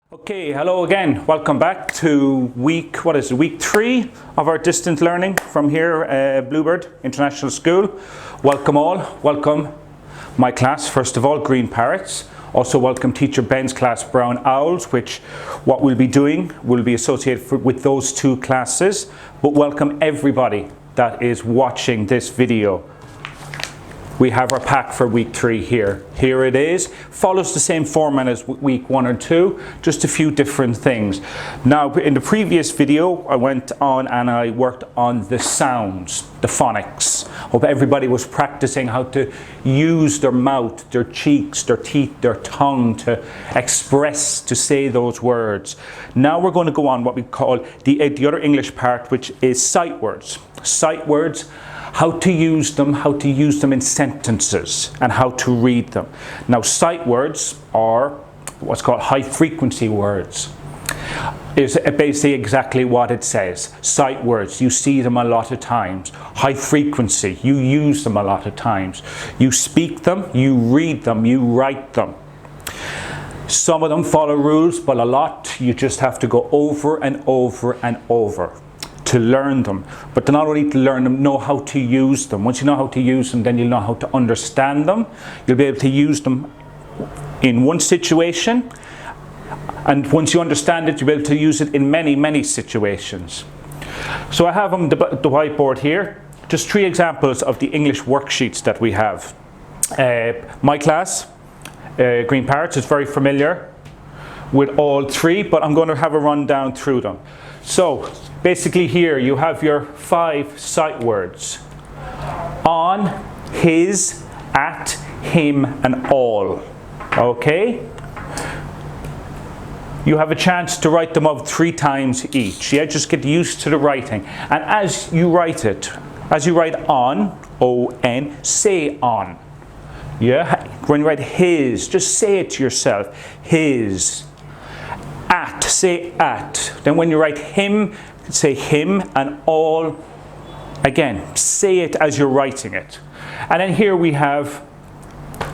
Okay, hello again. Welcome back to week 3 of our distance learning from here, Bluebird International School. Welcome all. Welcome my class, first of all, Green Parrots. Also welcome Teacher Ben's class, Brown Owls, which what we'll be doing will be associated with those two classes. But welcome everybody that is watching this video. We have our pack for week 3 here. Here it is. Follows the same format as week 1 or 2, just a few different things. Now, in the previous video, I went on and I worked on the sounds, the phonics. Hope everybody was practicing how to use their mouth, their cheeks, their teeth, their tongue to express, to say those words. Now we're going to go on what we call the other English part, which is sight words. Sight words. How to use them in sentences, and how to read them. Now, sight words are what's called high frequency words. Is basically exactly what it says. Sight words, you see them a lot of times. High frequency, you use them a lot of times. You speak them, you read them, you write them. Some of them follow rules, but a lot you just have to go over and over and over to learn them. But to not only to learn them, know how to use them. Once you know how to use them, then you'll know how to understand them. You'll be able to use them in one situation, and once you understand it, you'll be able to use it in many situations. So I have on the whiteboard here just 3 examples of the English worksheets that we have. My class, Green Parrots, is very familiar with all 3, but I'm going to have a run down through them. So basically here you have your 5 sight words: on, his, at, him, and all. Okay? You have a chance to write them out 3 times each. Yeah, just get used to the writing. And as you write it, as you write on, O-N, say on. Yeah, when you write his, just say it to yourself. His. At, say at. Then when you write him, say him, and all. Again, say it as you're writing it. And then here we have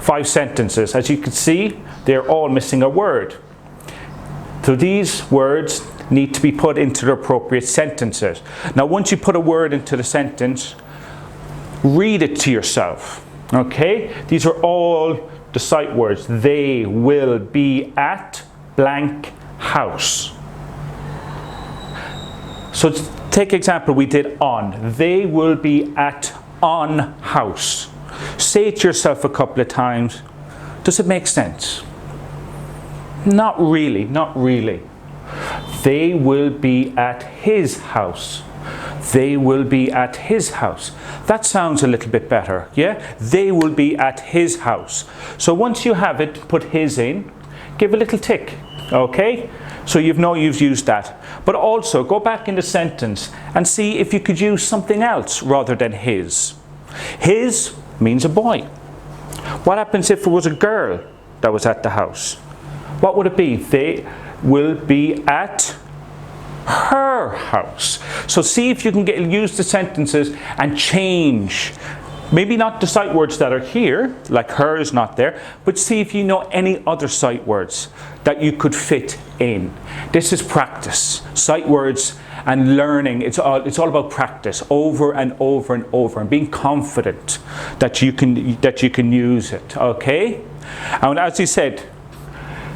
5 sentences. As you can see, they're all missing a word. So these words need to be put into the appropriate sentences. Now, once you put a word into the sentence, read it to yourself. Okay? These are all the sight words. They will be at blank house. So take example we did on. They will be at on house. Say it to yourself a couple of times. Does it make sense? Not really, not really. They will be at his house. They will be at his house. That sounds a little bit better, yeah? They will be at his house. So once you have it, put his in, give a little tick, okay? So you've used that. But also go back in the sentence and see if you could use something else rather than his. His means a boy. What happens if it was a girl that was at the house? What would it be? They will be at her house. So see if you can use the sentences and change. Maybe not the sight words that are here, like her is not there, but see if you know any other sight words that you could fit in. This is practice. Sight words and learning, it's all about practice, over and over and over, and being confident that you can use it. Okay? And as you said,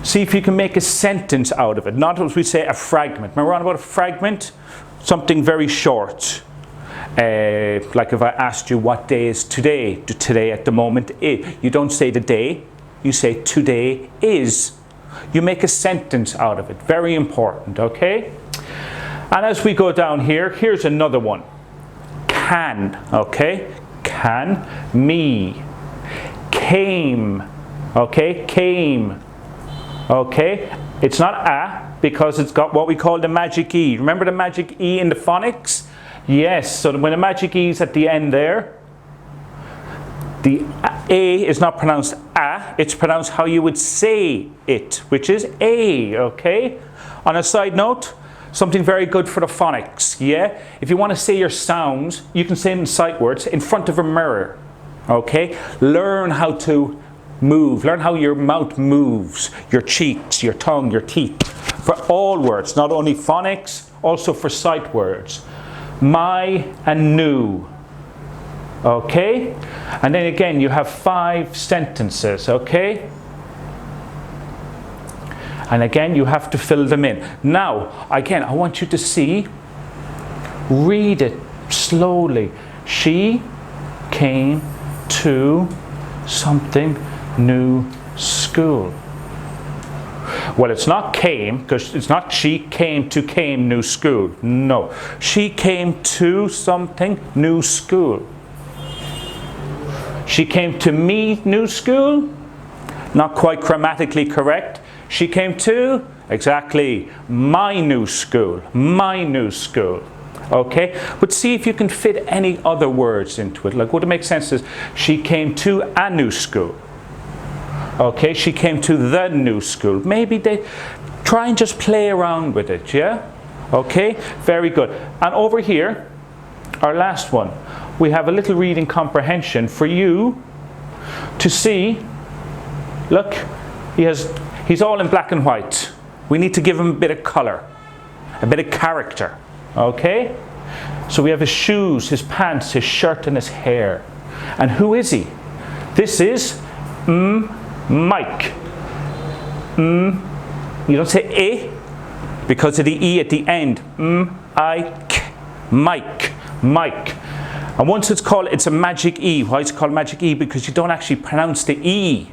see if you can make a sentence out of it. Not as we say a fragment. Remember on about a fragment? Something very short. Like if I asked you what day is today, today at the moment is. You don't say the day, you say today is. You make a sentence out of it. Very important, okay? And as we go down here, here's another one. Can, okay? Can, me. Came, okay? Came, okay? It's not a, because it's got what we call the magic E. Remember the magic E in the phonics? Yes, so when the magic E is at the end there, the A is not pronounced a, it's pronounced how you would say it, which is a, okay? On a side note, something very good for the phonics, yeah? If you want to say your sounds, you can say them in sight words in front of a mirror, okay? Learn how to move. Learn how your mouth moves, your cheeks, your tongue, your teeth. For all words, not only phonics, also for sight words. My and new. Okay? And then again, you have 5 sentences, okay? And again, you have to fill them in. Now, again, I want you to see, read it slowly. She came to something new school. Well, it's not came, because it's not she came to new school. No. She came to something new school. She came to me new school. Not quite grammatically correct. She came to, exactly, my new school. My new school. Okay? But see if you can fit any other words into it. Like, would it make sense is, she came to a new school. Okay? She came to the new school. Maybe they try and just play around with it, yeah? Okay? Very good. And over here, our last one, we have a little reading comprehension for you to see. Look, he's all in black and white. We need to give him a bit of colour, a bit of character. Okay? So we have his shoes, his pants, his shirt and his hair. And who is he? This is Mike. You don't say eh because of the E at the end. Mike. Mike. And once it's a magic E. Why is it called magic E? Because you don't actually pronounce the E.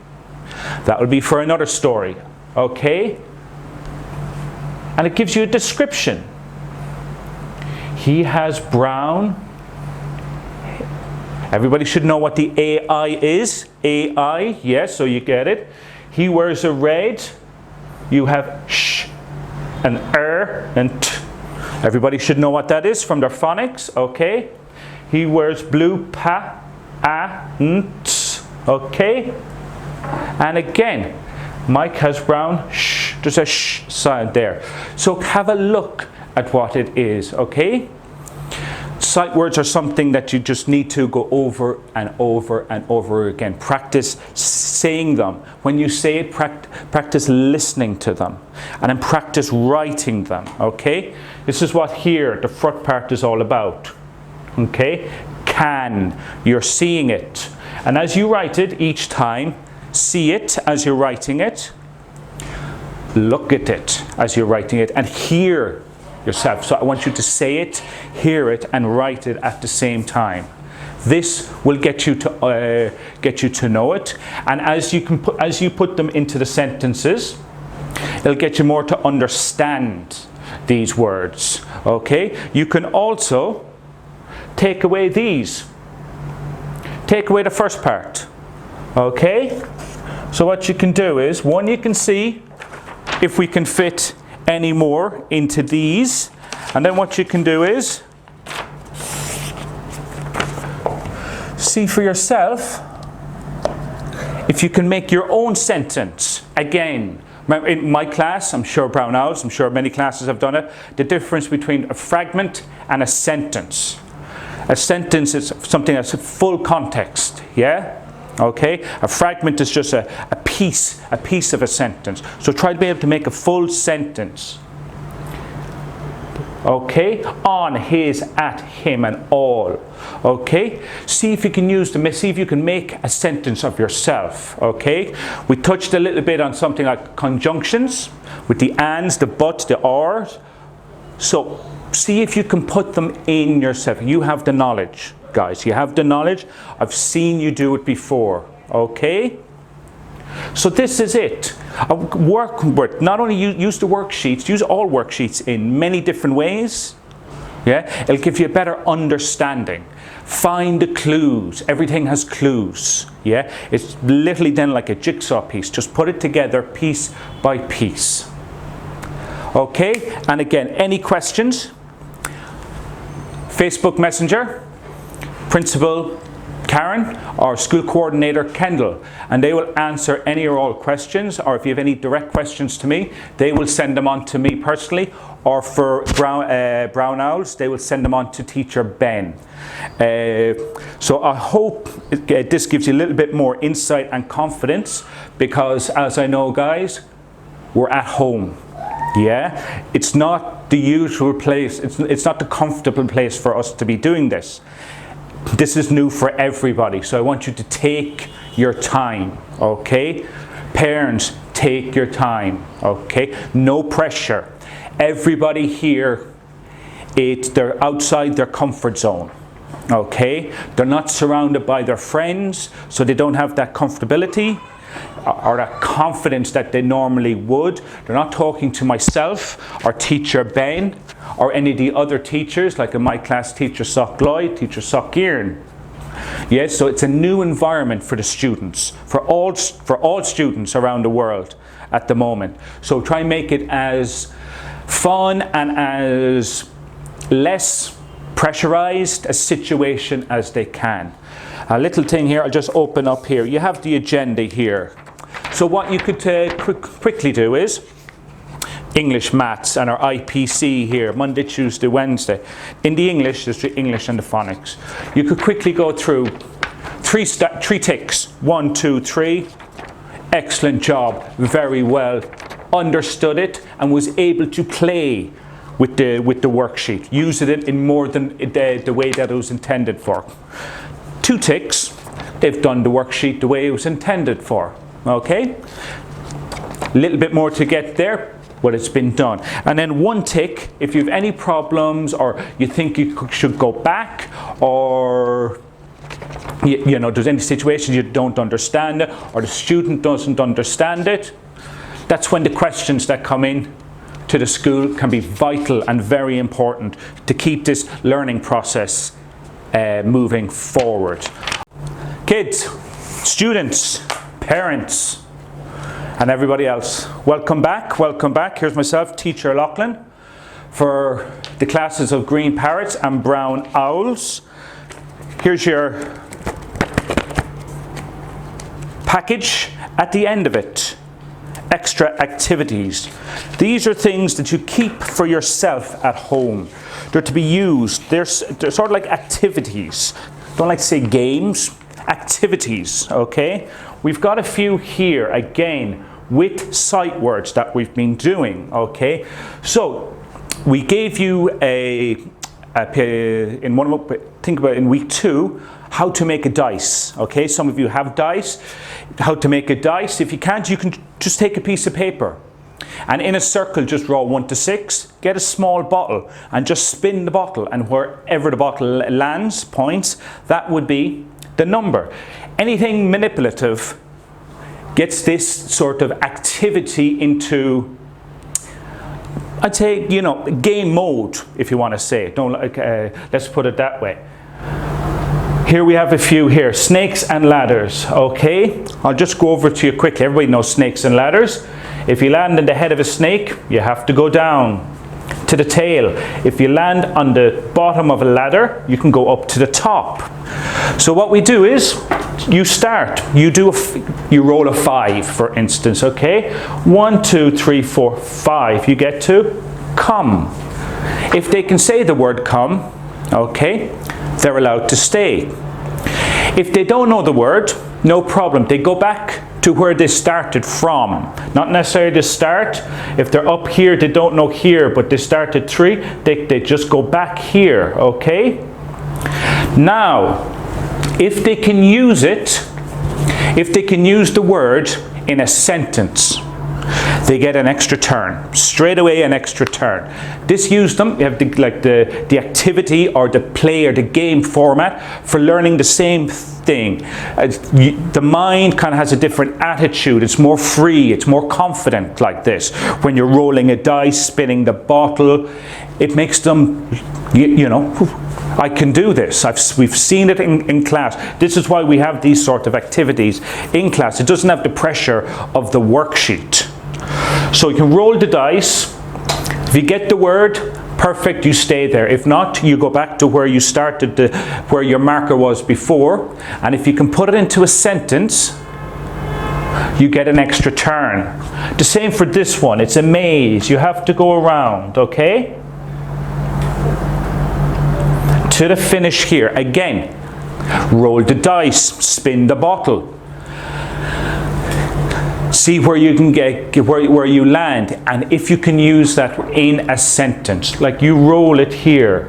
That will be for another story. Okay? And it gives you a description. He has brown. Everybody should know what the AI is. AI, yes, so you get it. He wears a red. You have sh, and and t. Everybody should know what that is from their phonics, okay? He wears blue, pa, a, n, t, okay? And again, Mike has brown, sh, there's a sh sound there. So have a look at what it is, okay? Sight words are something that you just need to go over and over and over again. Practice saying them. When you say it, practice listening to them. And then practice writing them, okay? This is what here, the front part is all about. Okay? Can. You're seeing it. And as you write it each time, see it as you're writing it. Look at it as you're writing it. And hear yourself. So I want you to say it, hear it, and write it at the same time. This will get you to know it. And as you put them into the sentences, it'll get you more to understand these words. Okay? You can also take away these. Take away the first part. Okay? So what you can do is, one, you can see if we can fit any more into these. And then what you can do is see for yourself if you can make your own sentence. Again, in my class, I'm sure Brown Owls, I'm sure many classes have done it, the difference between a fragment and a sentence. A sentence is something that's full context, yeah? Okay? A fragment is just a piece of a sentence. So try to be able to make a full sentence. Okay? On, his, at, him, and all. Okay? See if you can use them. See if you can make a sentence of yourself. Okay? We touched a little bit on something like conjunctions with the ands, the buts, the ors. So see if you can put them in yourself. You have the knowledge, guys. You have the knowledge. I've seen you do it before. Okay? So this is it. Work with, not only use the worksheets, use all worksheets in many different ways. Yeah? It'll give you a better understanding. Find the clues. Everything has clues. Yeah? It's literally then like a jigsaw piece. Just put it together piece by piece. Okay? And again, any questions? Facebook Messenger, Principal Karen, our school coordinator, Kendall, and they will answer any or all questions, or if you have any direct questions to me, they will send them on to me personally, or for Brown Owls, they will send them on to teacher Ben. So I hope this gives you a little bit more insight and confidence, because as I know, guys, we're at home. Yeah, it's not the usual place, it's not the comfortable place for us to be doing this. This is new for everybody, so I want you to take your time, okay? Parents, take your time, okay? No pressure. Everybody here, they're outside their comfort zone, okay? They're not surrounded by their friends, so they don't have that comfortability or that confidence that they normally would. They're not talking to myself or teacher Ben or any of the other teachers, like in my class, teacher Sock Lloyd, teacher Sock Kieran. Yes, so it's a new environment for the students, for all students around the world at the moment. So try and make it as fun and as less pressurized a situation as they can. A little thing here, I'll just open up here. You have the agenda here. So what you could quickly do is English, Maths, and our IPC here, Monday, Tuesday, Wednesday. In the English, there's the English and the phonics. You could quickly go through three ticks. 1, 2, 3. Excellent job. Very well. Understood it and was able to play with the worksheet. Use it in more than the way that it was intended for. 2 ticks. They've done the worksheet the way it was intended for. Okay? A little bit more to get there, but it's been done. And then 1 tick, if you have any problems or you think you should go back, or you know, there's any situation you don't understand it, or the student doesn't understand it, that's when the questions that come in to the school can be vital and very important to keep this learning process moving forward. Kids, students, parents, and everybody else, welcome back, welcome back. Here's myself, Teacher Lachlan, for the classes of Green Parrots and Brown Owls. Here's your package at the end of it. Extra activities. These are things that you keep for yourself at home. They're to be used. They're sort of like activities. Don't like to say games. Activities, okay? We've got a few here, again, with sight words that we've been doing, okay? So, we gave you think about in week 2, how to make a dice, okay? Some of you have dice. How to make a dice. If you can't, you can just take a piece of paper and in a circle just draw 1 to 6, get a small bottle and just spin the bottle, and wherever the bottle lands, points, that would be the number. Anything manipulative gets this sort of activity into, I'd say, you know, game mode, if you want to say it. Let's put it that way. Here we have a few here, snakes and ladders, okay? I'll just go over to you quickly. Everybody knows snakes and ladders. If you land in the head of a snake, you have to go down to the tail. If you land on the bottom of a ladder, you can go up to the top. So what we do is, you start, you roll a 5, for instance, okay? 1, 2, 3, 4, 5, you get to come. If they can say the word come, okay, they're allowed to stay. If they don't know the word, no problem. They go back to where they started from. Not necessarily the start. If they're up here, they don't know here, but they started 3, they just go back here, okay? Now, if they can use it, if they can use the word in a sentence, they get an extra turn. Straight away, an extra turn. This used them, you have the activity or the play or the game format for learning the same thing. The mind kind of has a different attitude. It's more free, it's more confident like this. When you're rolling a dice, spinning the bottle, it makes them, you know, I can do this. We've seen it in class. This is why we have these sort of activities in class. It doesn't have the pressure of the worksheet. So you can roll the dice. If you get the word, perfect, you stay there. If not, you go back to where you started, where your marker was before. And if you can put it into a sentence, you get an extra turn. The same for this one. It's a maze. You have to go around, okay? To the finish here. Again, roll the dice, spin the bottle. See where you can get, where you land, and if you can use that in a sentence. Like you roll it here.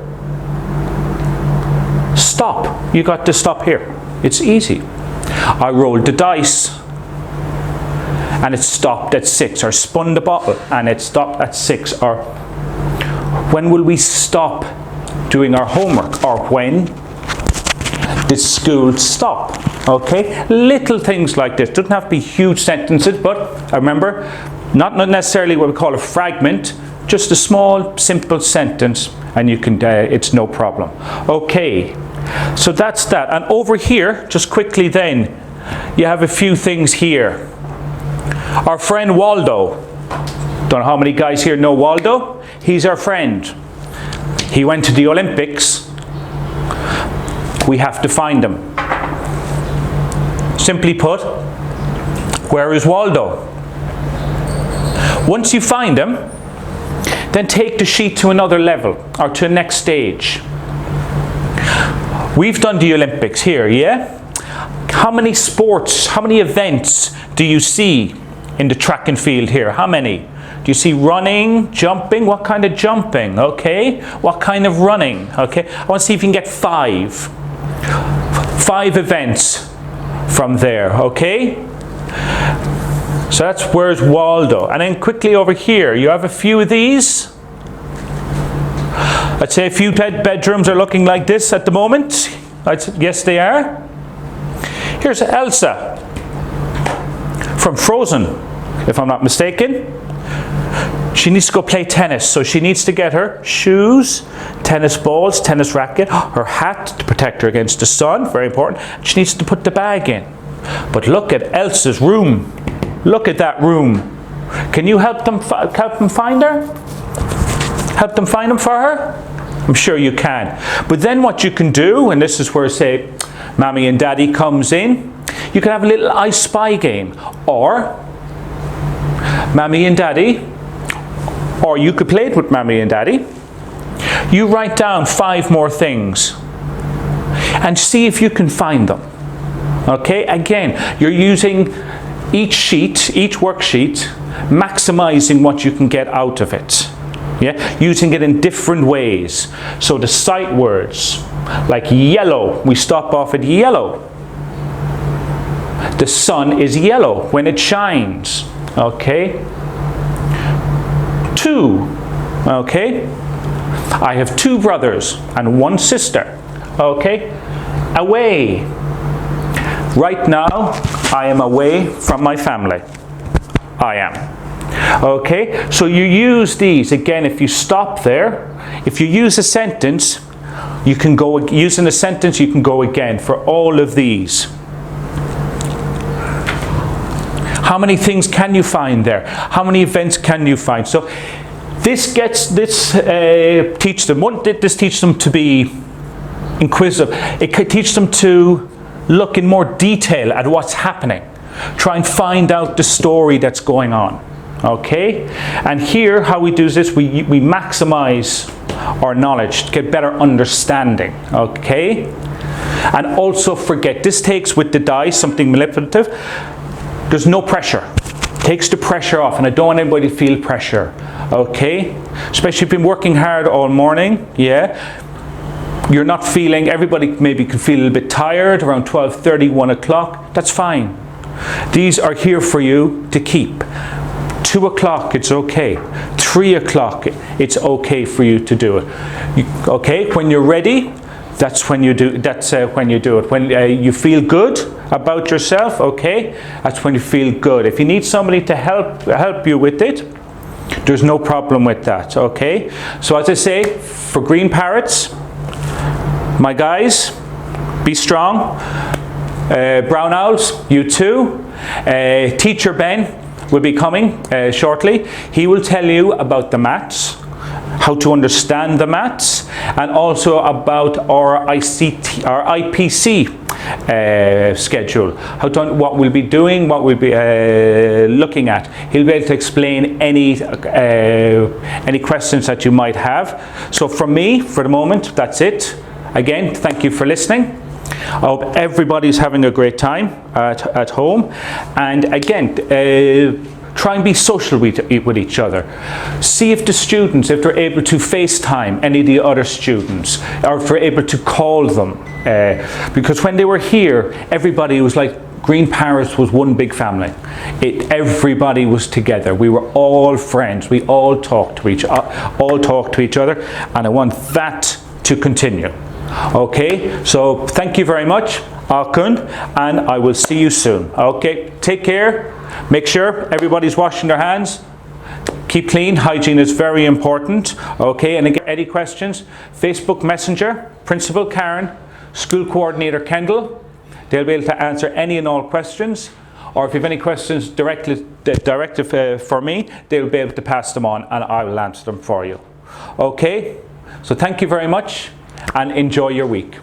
Stop. You got to stop here. It's easy. I rolled the dice and it stopped at 6, or spun the bottle and it stopped at 6, or when will we stop doing our homework, or when did school stop? Okay, little things like this. Doesn't have to be huge sentences, but remember, not necessarily what we call a fragment, just a small simple sentence, and you can it's no problem. Okay, so that's that. And over here, just quickly then, you have a few things here. Our friend Waldo, don't know how many guys here know Waldo. He's our friend. He went to the Olympics. We have to find him. Simply put, where is Waldo? Once you find him, then take the sheet to another level, or to the next stage. We've done the Olympics here, yeah? How many sports, how many events do you see in the track and field here? How many? Do you see running, jumping? What kind of jumping? Okay. What kind of running? Okay. I want to see if you can get 5. 5 events from there. Okay. So that's where's Waldo. And then quickly over here, you have a few of these. I'd say a few bedrooms are looking like this at the moment. Yes, they are. Here's Elsa from Frozen, if I'm not mistaken. She needs to go play tennis, so she needs to get her shoes, tennis balls, tennis racket, her hat to protect her against the sun, very important. She needs to put the bag in. But look at Elsa's room. Look at that room. Can you help them find her? Help them find them for her? I'm sure you can. But then what you can do, and this is where, say, Mommy and Daddy comes in, you can have a little I Spy game. Or Mommy and Daddy, or you could play it with Mommy and Daddy. You write down 5 more things and see if you can find them. Okay, again, you're using each sheet, each worksheet, maximizing what you can get out of it. Yeah, using it in different ways. So the sight words, like yellow, we stop off at yellow. The sun is yellow when it shines. Okay. 2. Okay. I have 2 brothers and 1 sister. Okay. Away. Right now, I am away from my family. I am. Okay, so you use these. Again, if you stop there, if you use a sentence, you can go, using a sentence, you can go again for all of these. How many things can you find there? How many events can you find? So this teach them to be inquisitive. It could teach them to look in more detail at what's happening. Try and find out the story that's going on. Okay, and here how we do this, we maximize our knowledge to get better understanding. Okay, and also forget, this takes with the dice something manipulative. There's no pressure. Takes the pressure off, and I don't want anybody to feel pressure. Okay, especially if you've been working hard all morning. Yeah, you're not feeling, everybody maybe can feel a little bit tired around 12:30, 1 o'clock. That's fine. These are here for you to keep. 2 o'clock, it's okay. 3 o'clock, it's okay for you to do it. Okay, when you're ready, that's when you do. That's when you do it. When you feel good about yourself, okay, that's when you feel good. If you need somebody to help you with it, there's no problem with that. Okay. So as I say, for green parrots, my guys, be strong. Brown owls, you too. Teacher Ben will be coming shortly. He will tell you about the maths, how to understand the maths, and also about our IPC schedule, what we'll be doing, what we'll be looking at. He'll be able to explain any questions that you might have. So from me, for the moment, that's it. Again, thank you for listening. I hope everybody's having a great time at home. And again, try and be social with each other. See if the students, if they're able to FaceTime any of the other students, or if they're able to call them. Because when they were here, everybody was like, Green Parrots was one big family. Everybody was together. We were all friends. We all talked to each other, and I want that to continue. Okay, so thank you very much, Akund, and I will see you soon. Okay, take care. Make sure everybody's washing their hands. Keep clean. Hygiene is very important. Okay, and again, any questions? Facebook Messenger, Principal Karen, School Coordinator Kendall. They'll be able to answer any and all questions. Or if you have any questions directed for me, they'll be able to pass them on, and I will answer them for you. Okay, so thank you very much, and enjoy your week.